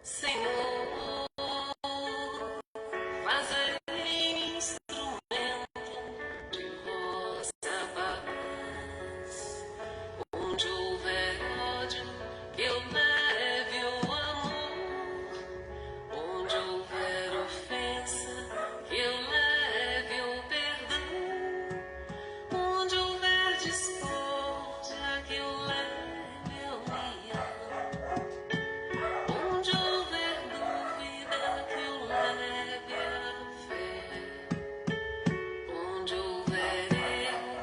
Senhor, fazei-me instrumento de vossa paz. Onde houver ódio, eu leve o amor. Onde houver ofensa, eu leve o perdão. Onde houver discórdia, que eu leve a união. Onde houver dúvida, que eu leve a fé. Onde houver erro,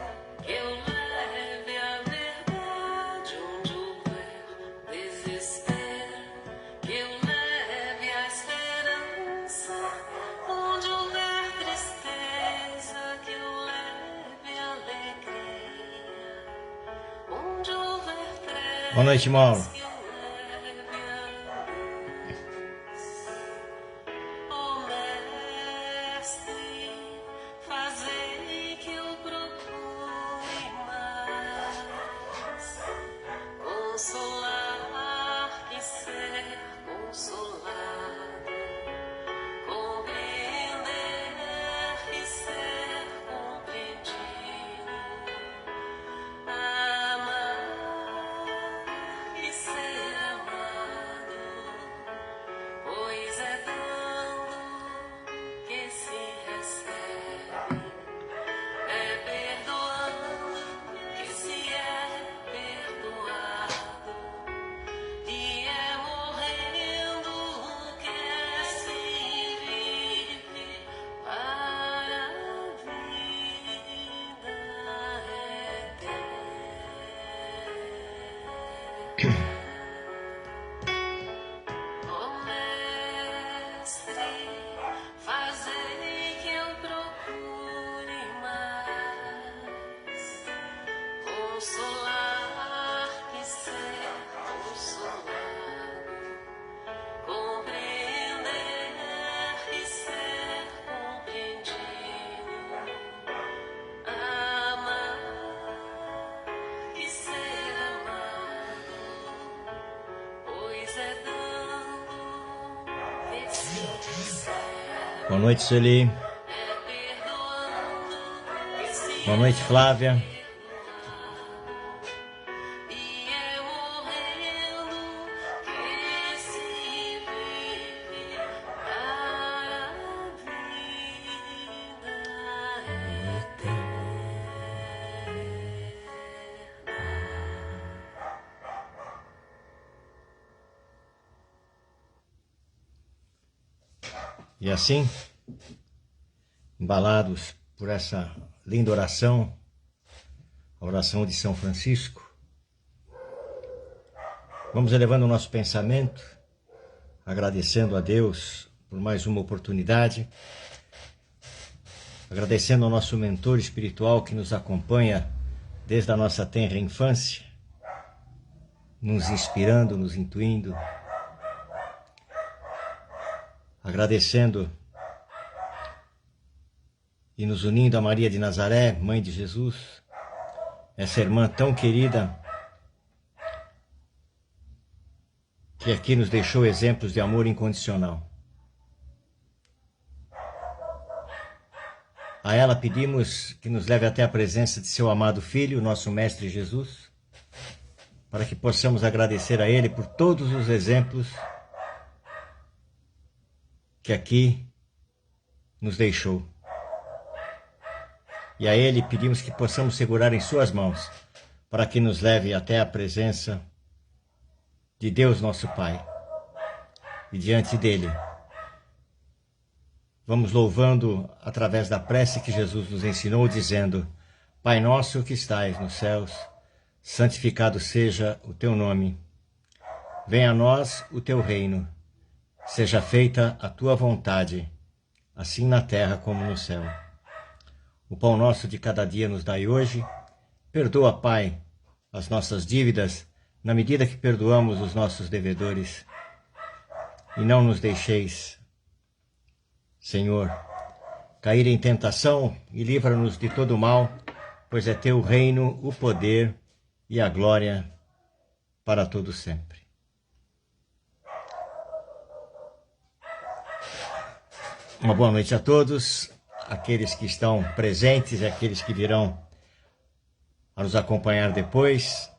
que eu leve a verdade. Onde houver desespero, que eu leve a esperança. Onde houver tristeza, que eu leve a alegria. Onde houver trevas, Boa noite, Mauro. que eu leve a luz. Ó Mestre, fazei que eu procure mais consolar que ser consolado, compreender que ser compreendido, amar que ser amado, pois é dando que se recebe, é perdoando que se é perdoado, e é morrendo que se vive para a vida eterna. Ó Mestre, fazei que eu procure mais consolar que ser consolado, compreender que ser compreendido, amar que ser amado, pois é dando que se recebe, Boa noite, Sueli. é perdoando que se Boa noite, Flávia. e é morrendo que se vive para a vida eterna. E assim, embalados por essa linda oração, a oração de São Francisco, vamos elevando o nosso pensamento, agradecendo a Deus por mais uma oportunidade, agradecendo ao nosso mentor espiritual que nos acompanha desde a nossa tenra infância, nos inspirando, nos intuindo, agradecendo e nos unindo a Maria de Nazaré, Mãe de Jesus, essa irmã tão querida, que aqui nos deixou exemplos de amor incondicional. A ela pedimos que nos leve até a presença de seu amado Filho, nosso Mestre Jesus, para que possamos agradecer a Ele por todos os exemplos que aqui nos deixou. E a Ele pedimos que possamos segurar em suas mãos, para que nos leve até a presença de Deus nosso Pai. E diante dele, vamos louvando através da prece que Jesus nos ensinou, dizendo: Pai nosso que estais nos céus, santificado seja o teu nome. Venha a nós o teu reino. Seja feita a tua vontade, assim na terra como no céu. O pão nosso de cada dia nos dai hoje. Perdoa, Pai, as nossas dívidas, na medida que perdoamos os nossos devedores. E não nos deixeis, Senhor, cair em tentação e livra-nos de todo mal, pois é teu reino, o poder e a glória para todo sempre. Uma boa noite a todos, aqueles que estão presentes e aqueles que virão a nos acompanhar depois.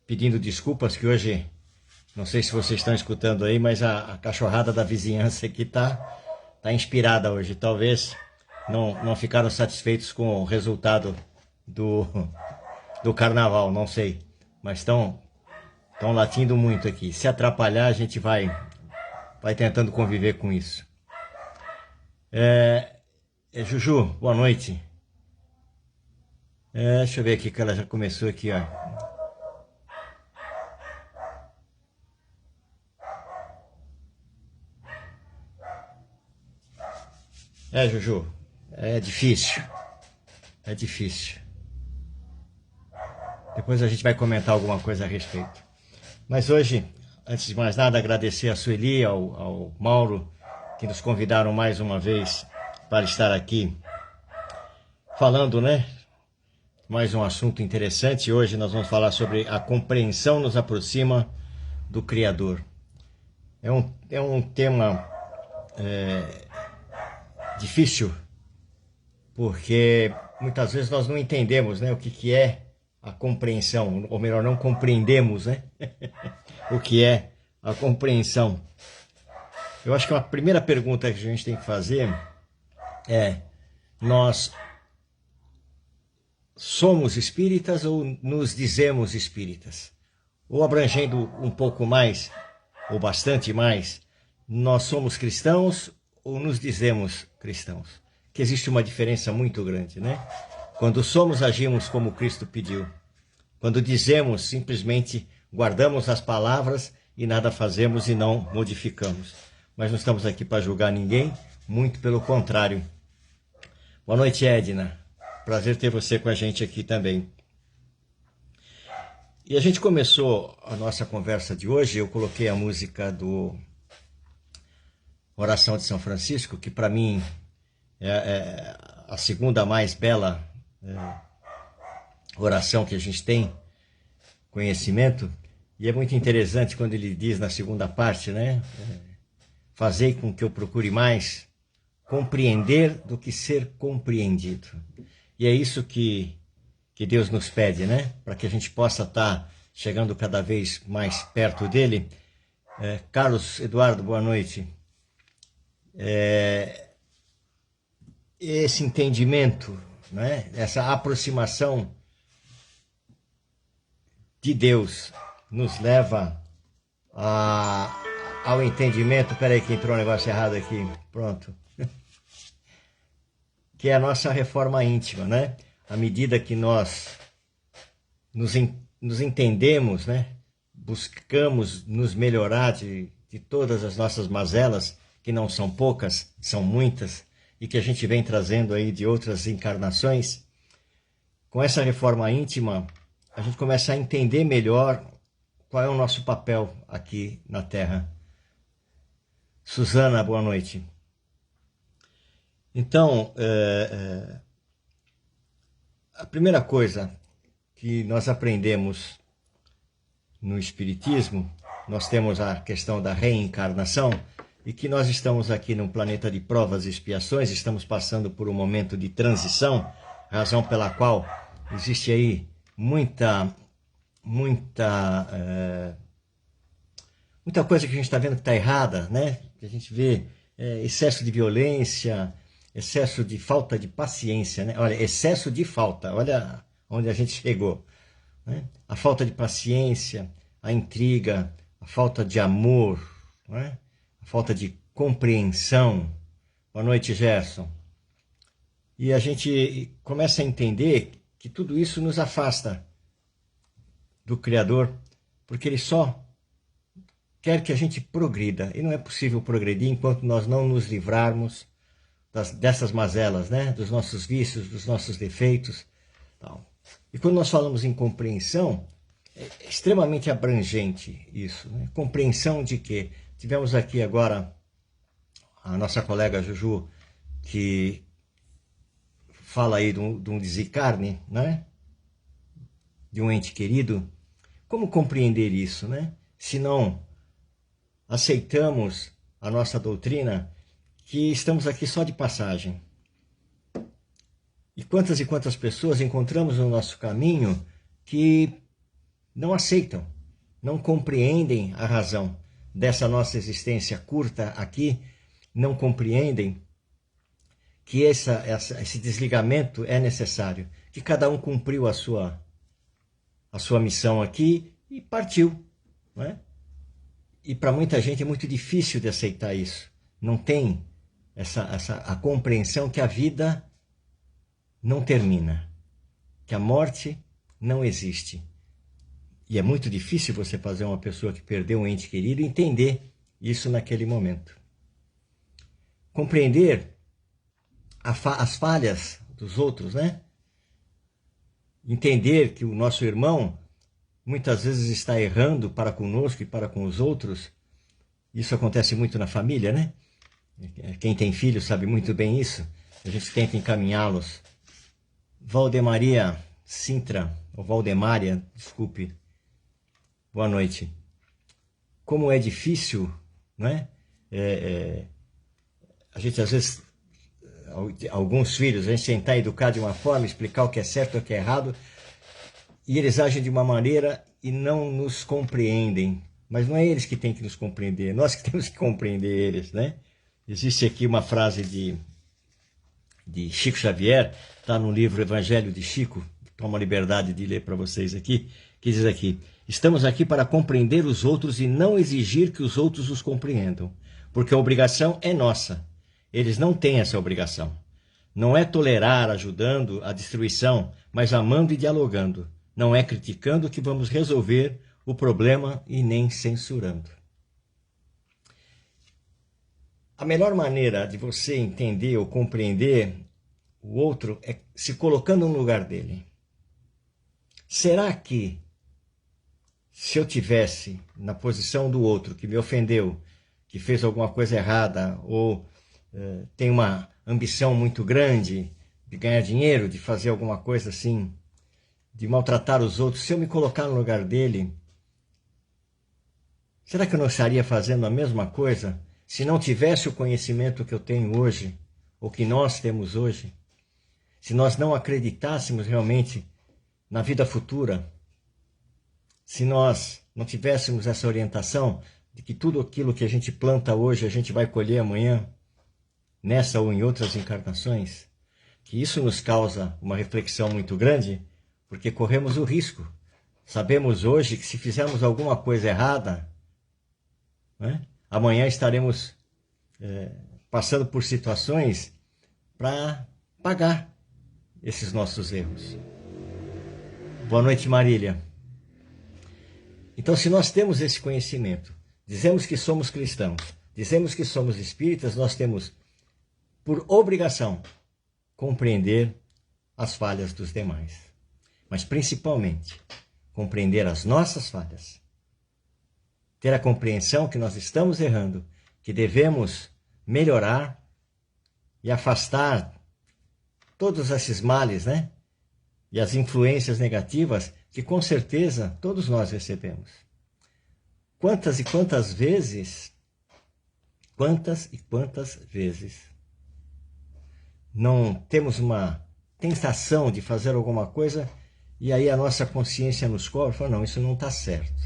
Pedindo desculpas que hoje, não sei se vocês estão escutando aí, mas a cachorrada da vizinhança aqui tá inspirada hoje. Talvez não ficaram satisfeitos com o resultado do carnaval, não sei. Mas estão latindo muito aqui. Se atrapalhar, a gente vai tentando conviver com isso. Juju, boa noite. Deixa eu ver aqui que ela já começou aqui, ó. Juju, é difícil. É difícil. Depois a gente vai comentar alguma coisa a respeito. Mas hoje, antes de mais nada, agradecer a Sueli, ao Mauro, que nos convidaram mais uma vez para estar aqui falando, né? Mais um assunto interessante. Hoje nós vamos falar sobre a compreensão nos aproxima do Criador. É um tema difícil, porque muitas vezes nós não entendemos, né, o que é a compreensão, ou melhor, não compreendemos, né, o que é a compreensão. Eu acho que a primeira pergunta que a gente tem que fazer é: nós somos espíritas ou nos dizemos espíritas? Ou abrangendo um pouco mais, ou bastante mais, nós somos cristãos ou nos dizemos cristãos? Que existe uma diferença muito grande, né? Quando somos, agimos como Cristo pediu. Quando dizemos, simplesmente guardamos as palavras e nada fazemos e não modificamos. Mas não estamos aqui para julgar ninguém, muito pelo contrário. Boa noite, Edna. Prazer ter você com a gente aqui também. E a gente começou a nossa conversa de hoje, eu coloquei a música do Oração de São Francisco, que para mim é a segunda mais bela oração que a gente tem conhecimento. E é muito interessante quando ele diz na segunda parte, né? Fazei com que eu procure mais compreender do que ser compreendido. E é isso que Deus nos pede, né? Para que a gente possa estar chegando cada vez mais perto dele. Carlos Eduardo, boa noite. Esse entendimento, né? Essa aproximação de Deus nos leva ao entendimento. Peraí que entrou um negócio errado aqui. Pronto. Que é a nossa reforma íntima, né? À medida que nós nos entendemos, né? Buscamos nos melhorar de todas as nossas mazelas, que não são poucas, são muitas, e que a gente vem trazendo aí de outras encarnações. Com essa reforma íntima, a gente começa a entender melhor qual é o nosso papel aqui na Terra. Suzana, boa noite. Então, a primeira coisa que nós aprendemos no Espiritismo, nós temos a questão da reencarnação, e que nós estamos aqui num planeta de provas e expiações, estamos passando por um momento de transição, razão pela qual existe aí muita coisa que a gente está vendo que está errada, né? Que a gente vê excesso de violência, excesso de falta de paciência, né? Olha, excesso de falta, olha onde a gente chegou, né? A falta de paciência, a intriga, a falta de amor, né? A falta de compreensão. Boa noite, Gerson. E a gente começa a entender que tudo isso nos afasta do Criador, porque Ele só quer que a gente progrida. E não é possível progredir enquanto nós não nos livrarmos dessas mazelas, né? Dos nossos vícios, dos nossos defeitos. Tal. E quando nós falamos em compreensão, é extremamente abrangente isso, né? Compreensão de quê? Tivemos aqui agora a nossa colega Juju, que fala aí de um desencarne, né? De um ente querido. Como compreender isso, né? Se não aceitamos a nossa doutrina, que estamos aqui só de passagem. E quantas pessoas encontramos no nosso caminho que não aceitam, não compreendem a razão dessa nossa existência curta aqui, não compreendem que esse desligamento é necessário, que cada um cumpriu a sua missão aqui e partiu, não é? E para muita gente é muito difícil de aceitar isso. Não tem a compreensão que a vida não termina, que a morte não existe. E é muito difícil você fazer uma pessoa que perdeu um ente querido entender isso naquele momento. Compreender as falhas dos outros, né? Entender que o nosso irmão muitas vezes está errando para conosco e para com os outros. Isso acontece muito na família, né? Quem tem filhos sabe muito bem isso. A gente tenta encaminhá-los. Valdemaria Sintra, ou Valdemária, desculpe. Boa noite. Como é difícil, não é? A gente às vezes, alguns filhos, a gente tentar educar de uma forma, explicar o que é certo e o que é errado, e eles agem de uma maneira e não nos compreendem. Mas não é eles que têm que nos compreender, nós que temos que compreender eles, né? Existe aqui uma frase de Chico Xavier, está no livro Evangelho de Chico, tomo a liberdade de ler para vocês aqui, que diz aqui: estamos aqui para compreender os outros e não exigir que os outros os compreendam, porque a obrigação é nossa. Eles não têm essa obrigação. Não é tolerar ajudando a destruição, mas amando e dialogando. Não é criticando que vamos resolver o problema e nem censurando. A melhor maneira de você entender ou compreender o outro é se colocando no lugar dele. Será que, se eu tivesse na posição do outro que me ofendeu, que fez alguma coisa errada, ou tem uma ambição muito grande de ganhar dinheiro, de fazer alguma coisa assim, de maltratar os outros, se eu me colocar no lugar dele, será que eu não estaria fazendo a mesma coisa se não tivesse o conhecimento que eu tenho hoje, ou que nós temos hoje? Se nós não acreditássemos realmente na vida futura, se nós não tivéssemos essa orientação de que tudo aquilo que a gente planta hoje a gente vai colher amanhã, nessa ou em outras encarnações, que isso nos causa uma reflexão muito grande, porque corremos o risco. Sabemos hoje que se fizermos alguma coisa errada, né, amanhã estaremos passando por situações para pagar esses nossos erros. Boa noite, Marília. Então, se nós temos esse conhecimento, dizemos que somos cristãos, dizemos que somos espíritas, nós temos por obrigação compreender as falhas dos demais. Mas principalmente compreender as nossas falhas. Ter a compreensão que nós estamos errando, que devemos melhorar e afastar todos esses males, né? E as influências negativas que com certeza todos nós recebemos. Quantas e quantas vezes não temos uma tentação de fazer alguma coisa e aí a nossa consciência nos cobra e fala: não, isso não está certo.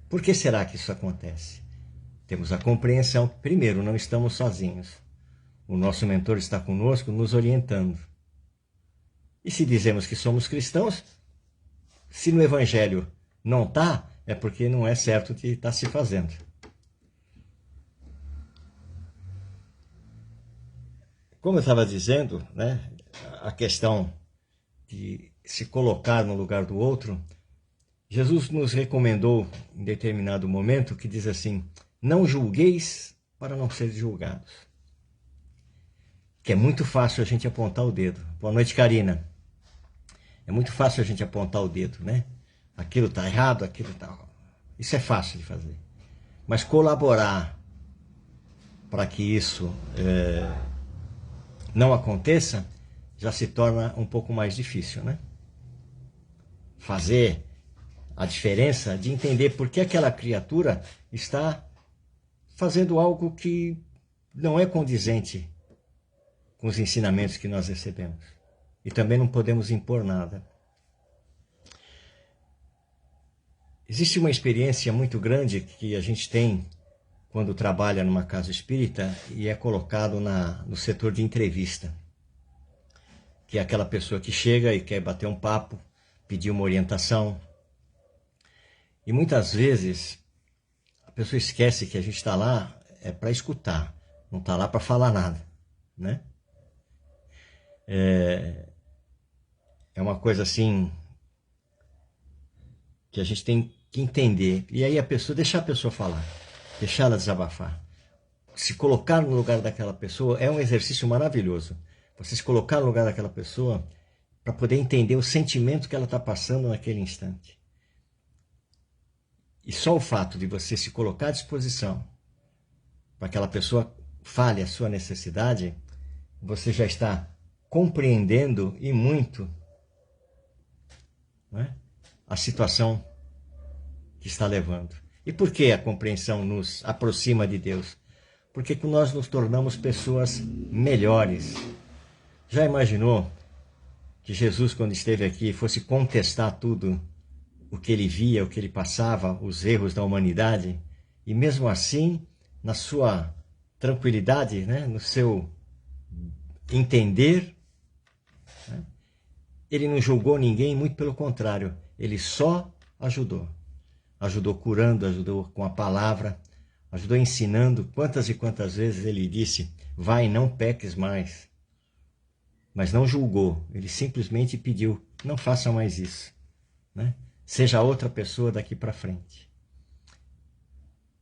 Por que será que isso acontece? Temos a compreensão que, primeiro, não estamos sozinhos. O nosso mentor está conosco, nos orientando. E se dizemos que somos cristãos, se no Evangelho não está, é porque não é certo de estar se fazendo. Como eu estava dizendo, né, a questão de se colocar no lugar do outro, Jesus nos recomendou em determinado momento que diz assim: não julgueis para não seres julgados. Que é muito fácil a gente apontar o dedo. Boa noite, Karina. É muito fácil a gente apontar o dedo, né? Aquilo está errado, aquilo está... Isso é fácil de fazer. Mas colaborar para que isso não aconteça, já se torna um pouco mais difícil, né? Fazer a diferença de entender por que aquela criatura está fazendo algo que não é condizente com os ensinamentos que nós recebemos. E também não podemos impor nada. Existe uma experiência muito grande que a gente tem quando trabalha numa casa espírita e é colocado no setor de entrevista, que é aquela pessoa que chega e quer bater um papo, pedir uma orientação. E muitas vezes a pessoa esquece que a gente está lá para escutar, não está lá para falar nada, né? É uma coisa assim que a gente tem que entender. E aí deixar a pessoa falar, deixar ela desabafar. Se colocar no lugar daquela pessoa é um exercício maravilhoso. Você se colocar no lugar daquela pessoa para poder entender o sentimento que ela está passando naquele instante. E só o fato de você se colocar à disposição para que aquela pessoa fale a sua necessidade, você já está compreendendo e muito, não é, a situação que está levando. E por que a compreensão nos aproxima de Deus? Porque nós nos tornamos pessoas melhores. Já imaginou que Jesus, quando esteve aqui, fosse contestar tudo o que ele via, o que ele passava, os erros da humanidade? E mesmo assim, na sua tranquilidade, né, no seu entender, né, ele não julgou ninguém, muito pelo contrário, ele só ajudou. Ajudou curando, ajudou com a palavra, ajudou ensinando. Quantas e quantas vezes ele disse, vai, não peques mais. Mas não julgou, ele simplesmente pediu, não faça mais isso, né? Seja outra pessoa daqui para frente.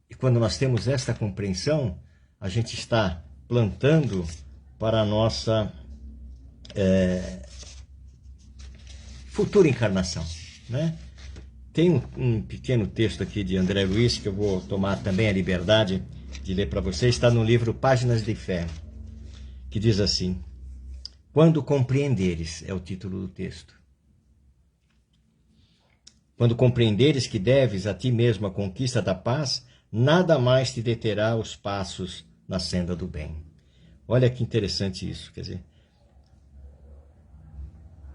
E quando nós temos esta compreensão, a gente está plantando para a nossa futura encarnação, né? Tem um pequeno texto aqui de André Luiz, que eu vou tomar também a liberdade de ler para vocês, está no livro Páginas de Fé, que diz assim, quando compreenderes, é o título do texto, quando compreenderes que deves a ti mesmo a conquista da paz, nada mais te deterá os passos na senda do bem. Olha que interessante isso, quer dizer,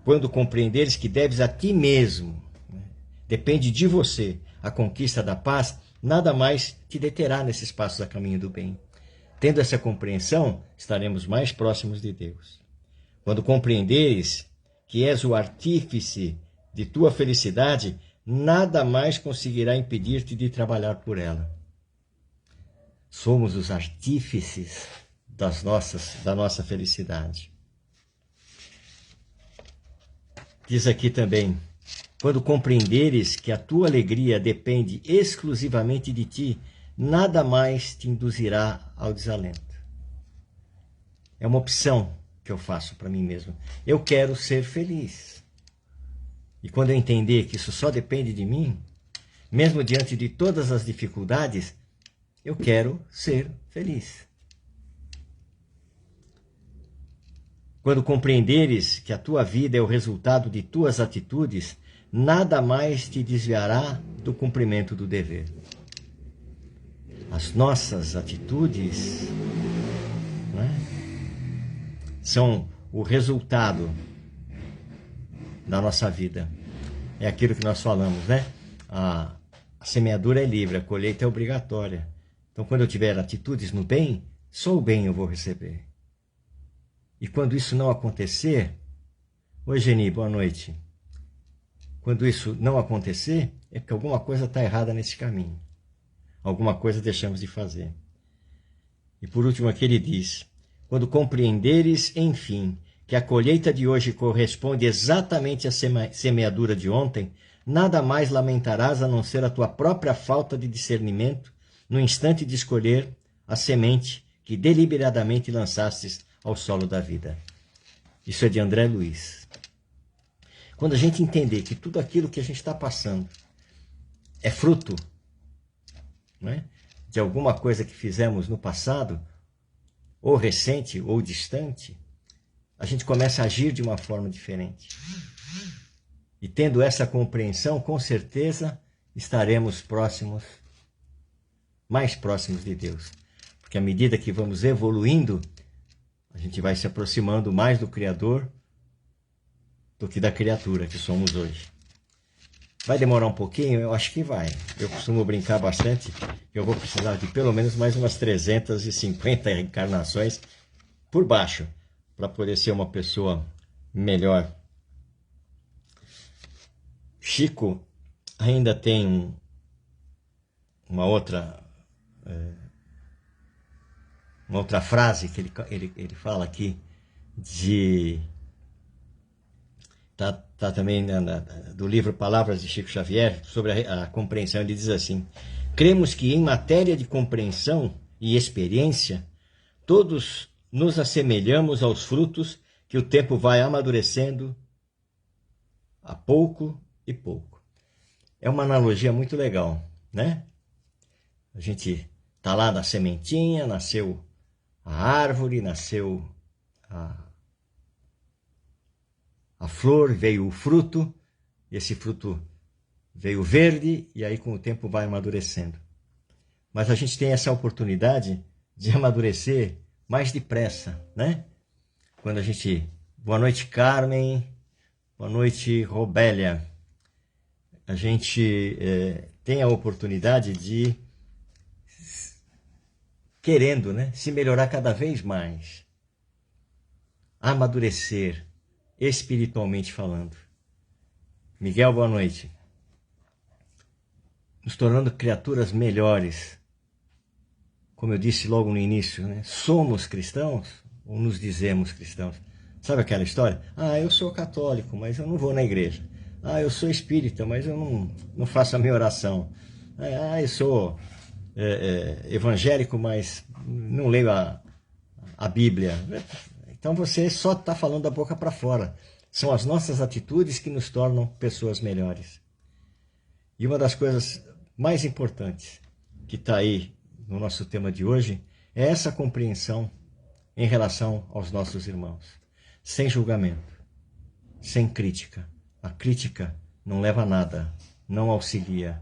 quando compreenderes que deves a ti mesmo, depende de você a conquista da paz, nada mais te deterá nesses passos a caminho do bem. Tendo essa compreensão, estaremos mais próximos de Deus. Quando compreenderes que és o artífice de tua felicidade, nada mais conseguirá impedir-te de trabalhar por ela. Somos os artífices da nossa felicidade. Diz aqui também, quando compreenderes que a tua alegria depende exclusivamente de ti, nada mais te induzirá ao desalento. É uma opção que eu faço para mim mesmo. Eu quero ser feliz. E quando eu entender que isso só depende de mim, mesmo diante de todas as dificuldades, eu quero ser feliz. Quando compreenderes que a tua vida é o resultado de tuas atitudes, nada mais te desviará do cumprimento do dever. As nossas atitudes, não é, são o resultado da nossa vida. É aquilo que nós falamos, né? A semeadura é livre, a colheita é obrigatória. Então, quando eu tiver atitudes no bem, só o bem eu vou receber. E quando isso não acontecer... Oi, Geni, boa noite. Quando isso não acontecer, é porque alguma coisa está errada nesse caminho. Alguma coisa deixamos de fazer. E por último aqui ele diz, quando compreenderes, enfim, que a colheita de hoje corresponde exatamente à semeadura de ontem, nada mais lamentarás a não ser a tua própria falta de discernimento no instante de escolher a semente que deliberadamente lançastes ao solo da vida. Isso é de André Luiz. Quando a gente entender que tudo aquilo que a gente está passando é fruto, não é, de alguma coisa que fizemos no passado, ou recente ou distante, a gente começa a agir de uma forma diferente. E tendo essa compreensão, com certeza estaremos próximos mais próximos de Deus. Porque à medida que vamos evoluindo, a gente vai se aproximando mais do Criador do que da criatura que somos hoje. Vai demorar um pouquinho? Eu acho que vai. Eu costumo brincar bastante. Eu vou precisar de pelo menos mais umas 350 encarnações por baixo para poder ser uma pessoa melhor. Chico ainda tem uma outra frase que ele fala aqui tá também do livro Palavras de Chico Xavier, sobre a compreensão. Ele diz assim: cremos que em matéria de compreensão e experiência, todos nos assemelhamos aos frutos que o tempo vai amadurecendo a pouco e pouco. É uma analogia muito legal, né? A gente tá lá na sementinha, nasceu a árvore, nasceu a flor, veio o fruto, e esse fruto veio verde, e aí com o tempo vai amadurecendo. Mas a gente tem essa oportunidade de amadurecer mais depressa, né? Quando a gente... Boa noite, Carmen. Boa noite, Robélia. A gente tem a oportunidade de, querendo, né, se melhorar cada vez mais, amadurecer, espiritualmente falando. Miguel, boa noite. Nos tornando criaturas melhores. Como eu disse logo no início, né? Somos cristãos ou nos dizemos cristãos? Sabe aquela história? Ah, eu sou católico, mas eu não vou na igreja. Ah, eu sou espírita, mas eu não faço a minha oração. Ah, eu sou evangélico, mas não leio a Bíblia. Então você só está falando da boca para fora. São as nossas atitudes que nos tornam pessoas melhores. E uma das coisas mais importantes que está aí no nosso tema de hoje é essa compreensão em relação aos nossos irmãos. Sem julgamento, sem crítica. A crítica não leva a nada, não auxilia.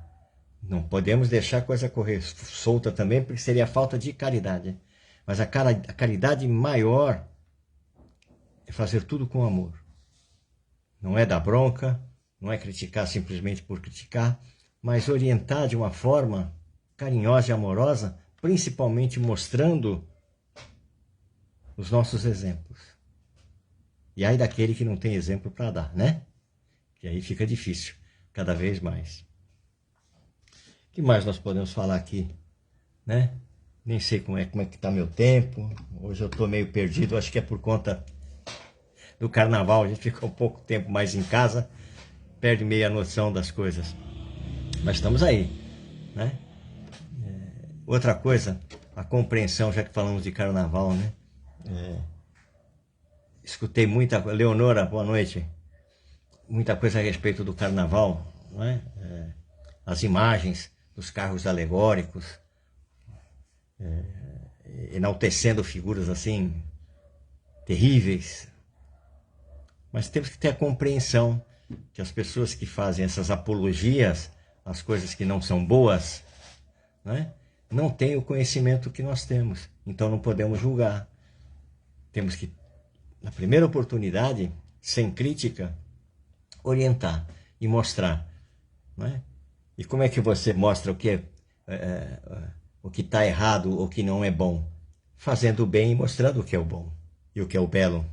Não podemos deixar a coisa correr solta também, porque seria falta de caridade. Mas a caridade maior é fazer tudo com amor. Não é dar bronca, não é criticar simplesmente por criticar, mas orientar de uma forma carinhosa e amorosa, principalmente mostrando os nossos exemplos. E aí daquele que não tem exemplo para dar, né? Que aí fica difícil, cada vez mais. O que mais nós podemos falar aqui, né? Nem sei como é que está meu tempo. Hoje eu estou meio perdido, acho que é por conta do carnaval. A gente fica um pouco tempo mais em casa, perde meio a noção das coisas. Mas estamos aí, né? Outra coisa, a compreensão, já que falamos de carnaval, né? Escutei muita... Leonora, boa noite. Muita coisa a respeito do carnaval, não é? As imagens dos carros alegóricos, enaltecendo figuras assim terríveis. Mas temos que ter a compreensão que as pessoas que fazem essas apologias às coisas que não são boas, né, não têm o conhecimento que nós temos. Então não podemos julgar. Temos que, na primeira oportunidade, sem crítica, orientar e mostrar, né? E como é que você mostra o que está errado, o que não é bom? Fazendo o bem e mostrando o que é o bom e o que é o belo.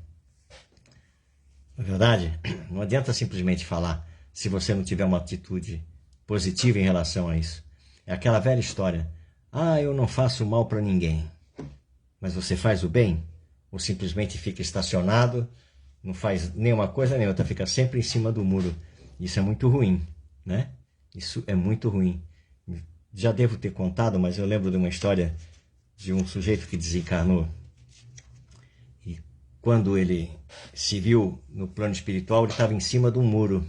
Na verdade, não adianta simplesmente falar se você não tiver uma atitude positiva em relação a isso. É aquela velha história. Ah, eu não faço mal para ninguém. Mas você faz o bem? Ou simplesmente fica estacionado, não faz nenhuma coisa nem outra, fica sempre em cima do muro. Isso é muito ruim, né? Isso é muito ruim. Já devo ter contado, mas eu lembro de uma história de um sujeito que desencarnou. E quando ele se viu no plano espiritual, ele estava em cima de um muro.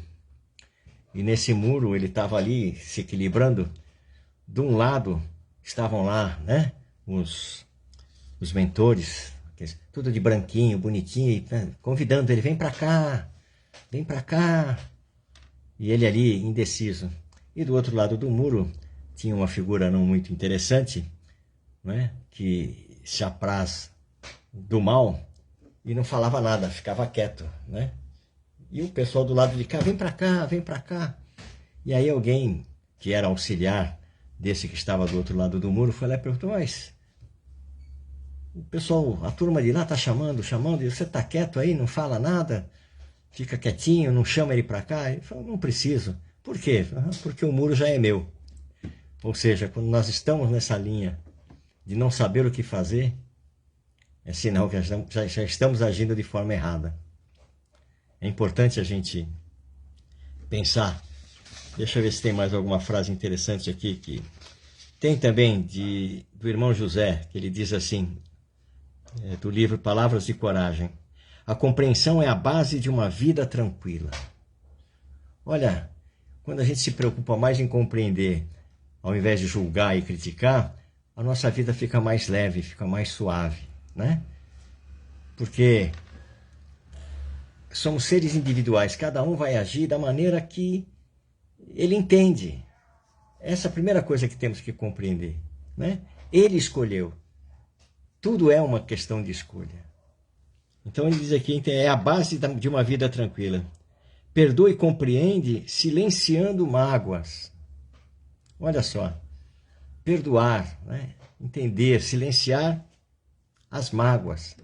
E nesse muro ele estava ali se equilibrando. De um lado estavam lá, né, os mentores, tudo de branquinho, bonitinho, convidando ele, vem para cá, vem para cá. E ele ali, indeciso. E do outro lado do muro tinha uma figura não muito interessante, né, que se apraz do mal e não falava nada, ficava quieto, né? E o pessoal do lado de cá, vem para cá, vem para cá. E aí alguém que era auxiliar desse que estava do outro lado do muro foi lá e perguntou, mas o pessoal, a turma de lá está chamando, e você está quieto aí, não fala nada, fica quietinho, não chama ele para cá? Ele falou, não preciso. Por quê? Porque o muro já é meu. Ou seja, quando nós estamos nessa linha de não saber o que fazer, é sinal que já estamos agindo de forma errada. É importante a gente pensar. Deixa eu ver se tem mais alguma frase interessante aqui. Que tem também do irmão José, que ele diz assim, do livro Palavras de Coragem: a compreensão é a base de uma vida tranquila. Olha, quando a gente se preocupa mais em compreender, ao invés de julgar e criticar, a nossa vida fica mais leve, fica mais suave, né? Porque somos seres individuais, cada um vai agir da maneira que ele entende. Essa é a primeira coisa que temos que compreender, né? Ele escolheu. Tudo é uma questão de escolha. Então ele diz aqui, é a base de uma vida tranquila. Perdoa e compreende silenciando mágoas. Olha só, perdoar, né? Entender, silenciar as mágoas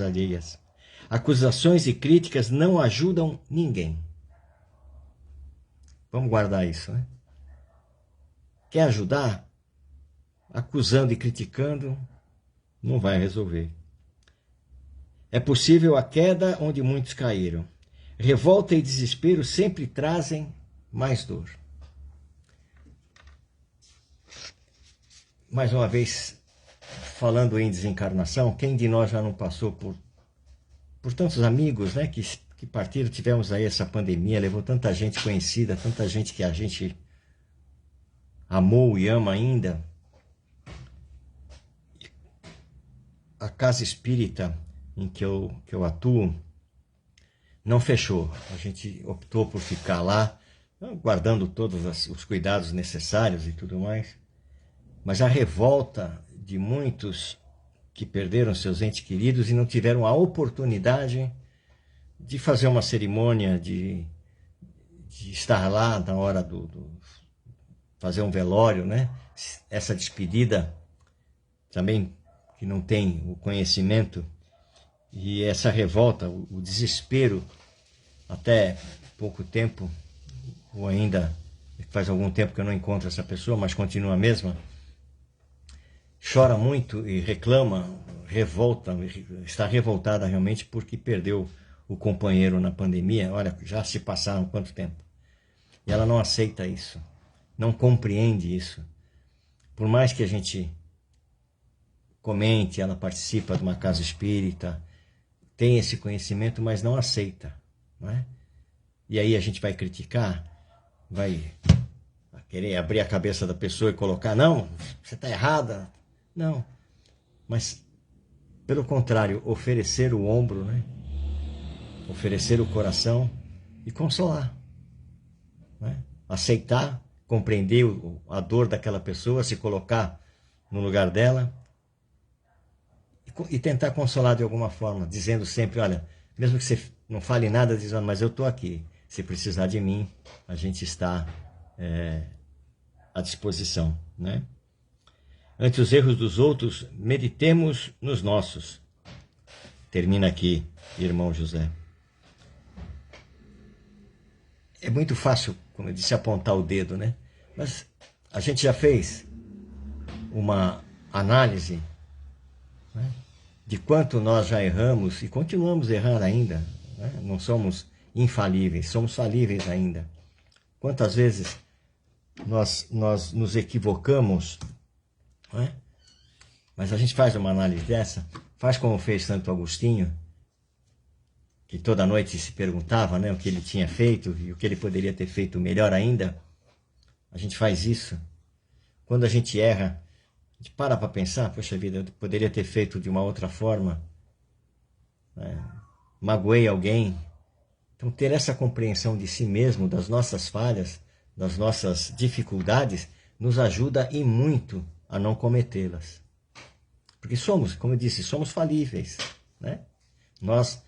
alheias. Acusações e críticas não ajudam ninguém. Vamos guardar isso, né? Quer ajudar? Acusando e criticando não vai resolver. É possível a queda onde muitos caíram. Revolta e desespero sempre trazem mais dor. Mais uma vez, falando em desencarnação, quem de nós já não passou por tantos amigos, né, que partiram? Tivemos aí essa pandemia, levou tanta gente conhecida, tanta gente que a gente amou e ama ainda. A casa espírita em que eu atuo não fechou. A gente optou por ficar lá, guardando todos os cuidados necessários e tudo mais. Mas a revolta de muitos que perderam seus entes queridos e não tiveram a oportunidade de fazer uma cerimônia, de estar lá na hora fazer um velório, né? Essa despedida também que não tem o conhecimento, e essa revolta, o desespero, até pouco tempo, ou ainda faz algum tempo que eu não encontro essa pessoa, mas continua a mesma, chora muito e reclama, revolta, está revoltada realmente porque perdeu o companheiro na pandemia. Olha, já se passaram quanto tempo? E ela não aceita isso, não compreende isso. Por mais que a gente comente, ela participa de uma casa espírita, tem esse conhecimento, mas não aceita, não é? E aí a gente vai criticar, vai querer abrir a cabeça da pessoa e colocar, não, você está errada. Não, mas pelo contrário, oferecer o ombro, né? Oferecer o coração e consolar, né? Aceitar, compreender a dor daquela pessoa, se colocar no lugar dela e tentar consolar de alguma forma, dizendo sempre, olha, mesmo que você não fale nada, dizendo, mas eu estou aqui, se precisar de mim, a gente está à disposição, né? Ante os erros dos outros, meditemos nos nossos. Termina aqui, irmão José. É muito fácil, como eu disse, apontar o dedo, né? Mas a gente já fez uma análise, né, de quanto nós já erramos e continuamos a errar ainda, né? Não somos infalíveis, somos falíveis ainda. Quantas vezes nós nos equivocamos, não é? Mas a gente faz uma análise dessa, faz como fez Santo Agostinho, que toda noite se perguntava, né, o que ele tinha feito e o que ele poderia ter feito melhor ainda. A gente faz isso. Quando a gente erra, a gente para pensar, poxa vida, eu poderia ter feito de uma outra forma, né? Magoei alguém. Então ter essa compreensão de si mesmo, das nossas falhas, das nossas dificuldades, nos ajuda e muito a não cometê-las. Porque somos, como eu disse, somos falíveis, né? Nós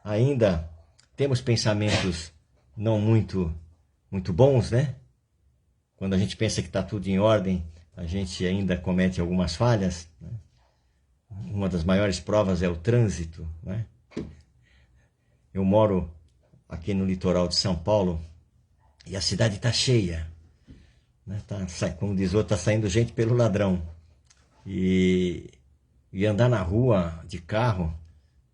ainda temos pensamentos não muito bons, né? Quando a gente pensa que está tudo em ordem, a gente ainda comete algumas falhas, né? Uma das maiores provas é o trânsito, né? Eu moro aqui no litoral de São Paulo e a cidade está cheia, né? Como diz outro, está saindo gente pelo ladrão. E andar na rua de carro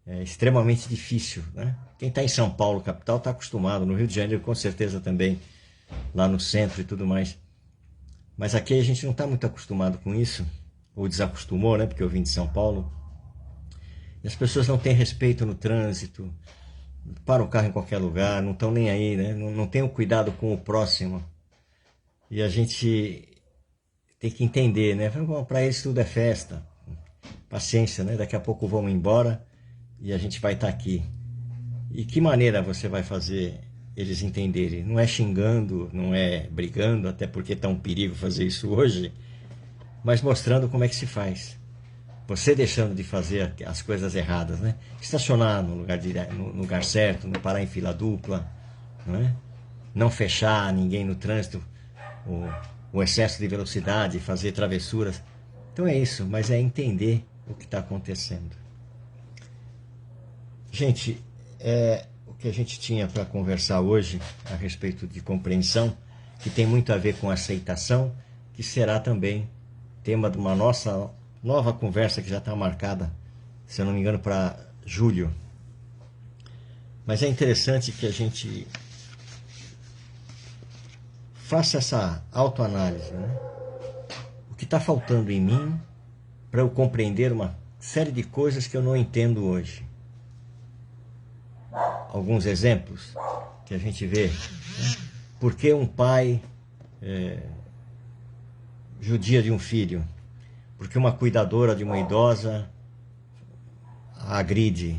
é extremamente difícil, né? Quem está em São Paulo, capital, está acostumado. No Rio de Janeiro, com certeza também, lá no centro e tudo mais. Mas aqui a gente não está muito acostumado com isso, ou desacostumou, né? Porque eu vim de São Paulo. E as pessoas não têm respeito no trânsito, param o carro em qualquer lugar, não estão nem aí, né? Não tem o cuidado com o próximo. E a gente tem que entender, né? Para eles tudo é festa. Paciência, né? Daqui a pouco vamos embora e a gente vai estar aqui. E que maneira você vai fazer eles entenderem? Não é xingando, não é brigando, até porque está um perigo fazer isso hoje, mas mostrando como é que se faz. Você deixando de fazer as coisas erradas, né? Estacionar no lugar certo, não parar em fila dupla, não é? Não fechar ninguém no trânsito, o excesso de velocidade, fazer travessuras. Então é isso, mas é entender o que está acontecendo. Gente, o que a gente tinha para conversar hoje a respeito de compreensão, que tem muito a ver com aceitação, que será também tema de uma nossa nova conversa que já está marcada, se eu não me engano, para julho. Mas é interessante que a gente faça essa autoanálise, né? O que está faltando em mim para eu compreender uma série de coisas que eu não entendo hoje. Alguns exemplos que a gente vê, né? Por que um pai judia de um filho? Por que uma cuidadora de uma idosa a agride?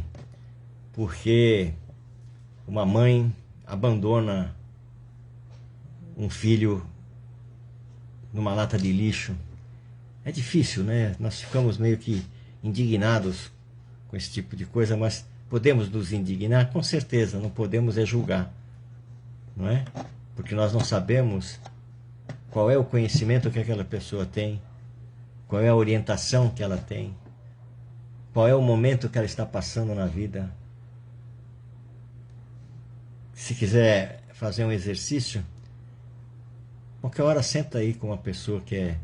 Por que uma mãe abandona um filho numa lata de lixo? É difícil, né? Nós ficamos meio que indignados com esse tipo de coisa, mas podemos nos indignar? Com certeza, não podemos julgar, não é? Porque nós não sabemos qual é o conhecimento que aquela pessoa tem, qual é a orientação que ela tem, qual é o momento que ela está passando na vida. Se quiser fazer um exercício, qualquer hora senta aí com uma pessoa que é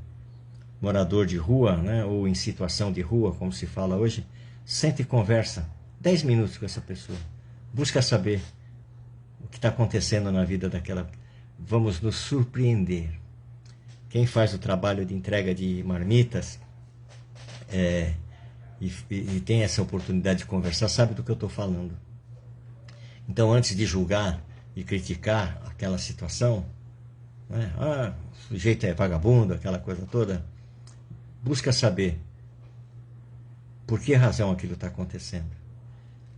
morador de rua, né, ou em situação de rua, como se fala hoje, senta e conversa 10 minutos com essa pessoa. Busca saber o que está acontecendo na vida daquela. Vamos nos surpreender. Quem faz o trabalho de entrega de marmitas e tem essa oportunidade de conversar, sabe do que eu estou falando. Então, antes de julgar e criticar aquela situação, né, o sujeito é vagabundo, aquela coisa toda, busca saber por que razão aquilo está acontecendo.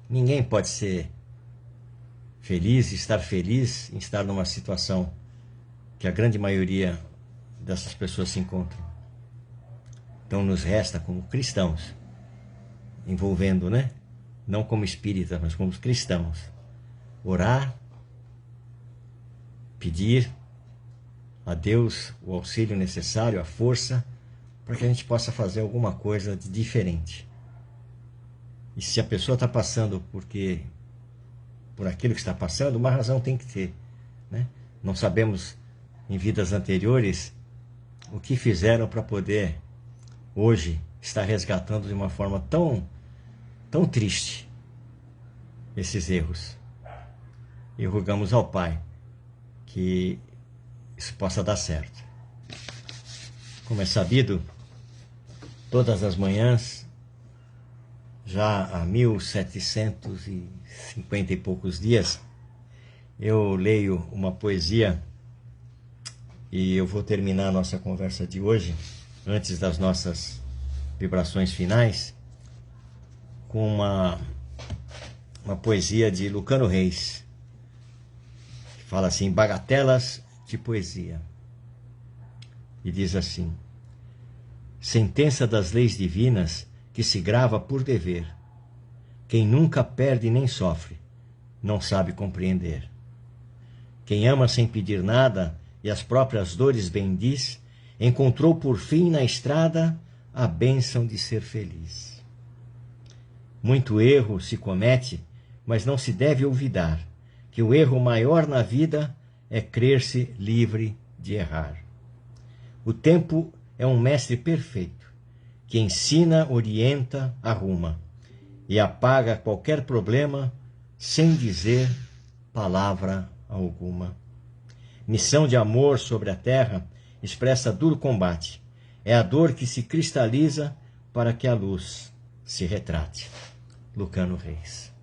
Ninguém pode ser feliz, estar feliz em estar numa situação que a grande maioria dessas pessoas se encontram. Então nos resta como cristãos, envolvendo, né? Não como espíritas, mas como cristãos, orar, pedir a Deus o auxílio necessário, a força, para que a gente possa fazer alguma coisa de diferente. E se a pessoa está passando por aquilo que está passando, uma razão tem que ter, né? Não sabemos em vidas anteriores o que fizeram para poder hoje estar resgatando de uma forma tão triste esses erros. E rogamos ao Pai que isso possa dar certo. Como é sabido, todas as manhãs, já há 1750 e poucos dias, eu leio uma poesia e eu vou terminar a nossa conversa de hoje, antes das nossas vibrações finais, com uma poesia de Lucano Reis, que fala assim: bagatelas de poesia. e diz assim: sentença das leis divinas que se grava por dever. Quem nunca perde nem sofre, não sabe compreender. Quem ama sem pedir nada e as próprias dores bendiz, encontrou por fim na estrada a bênção de ser feliz. Muito erro se comete, mas não se deve olvidar que o erro maior na vida é crer-se livre de errar. O tempo é um mestre perfeito, que ensina, orienta, arruma e apaga qualquer problema sem dizer palavra alguma. Missão de amor sobre a terra expressa duro combate. É a dor que se cristaliza para que a luz se retrate. Lucano Reis.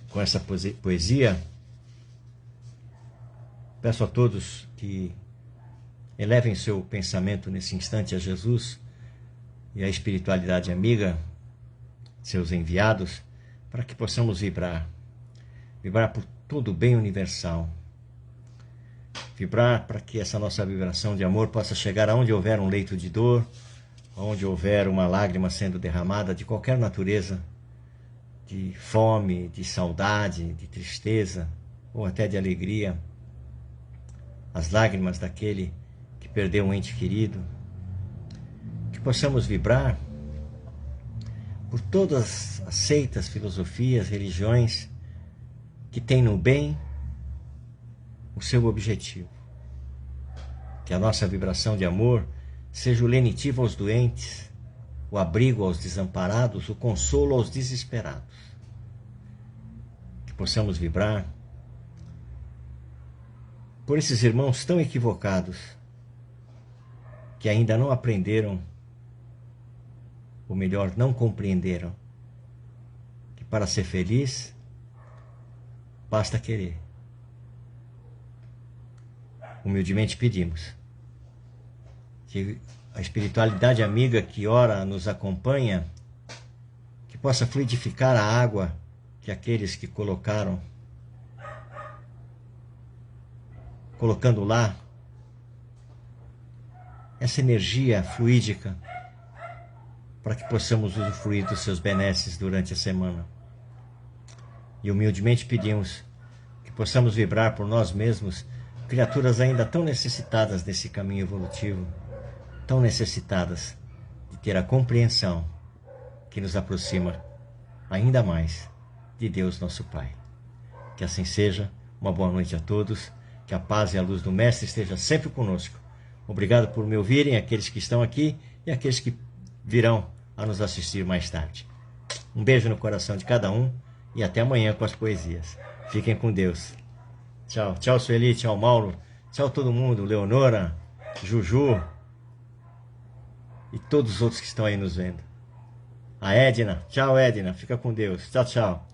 Com essa poesia, peço a todos que elevem seu pensamento nesse instante a Jesus e a espiritualidade amiga, seus enviados, para que possamos vibrar por todo o bem universal, vibrar para que essa nossa vibração de amor possa chegar aonde houver um leito de dor, onde houver uma lágrima sendo derramada de qualquer natureza, de fome, de saudade, de tristeza ou até de alegria, as lágrimas daquele que perdeu um ente querido, que possamos vibrar por todas as seitas, filosofias, religiões que têm no bem o seu objetivo. Que a nossa vibração de amor seja o lenitivo aos doentes, o abrigo aos desamparados, o consolo aos desesperados. Que possamos vibrar por esses irmãos tão equivocados que ainda não aprenderam, ou melhor, não compreenderam, que para ser feliz basta querer. Humildemente pedimos que a espiritualidade amiga que ora nos acompanha, que possa fluidificar a água que aqueles que colocando lá essa energia fluídica, para que possamos usufruir dos seus benesses durante a semana. E humildemente pedimos que possamos vibrar por nós mesmos, criaturas ainda tão necessitadas desse caminho evolutivo, tão necessitadas de ter a compreensão que nos aproxima ainda mais de Deus nosso Pai. Que assim seja. Uma boa noite a todos. Que a paz e a luz do Mestre esteja sempre conosco. Obrigado por me ouvirem, aqueles que estão aqui e aqueles que virão a nos assistir mais tarde. Um beijo no coração de cada um e até amanhã com as poesias. Fiquem com Deus. Tchau. Tchau, Sueli. Tchau, Mauro. Tchau, todo mundo. Leonora, Juju e todos os outros que estão aí nos vendo. A Edna. Tchau, Edna. Fica com Deus. Tchau, tchau.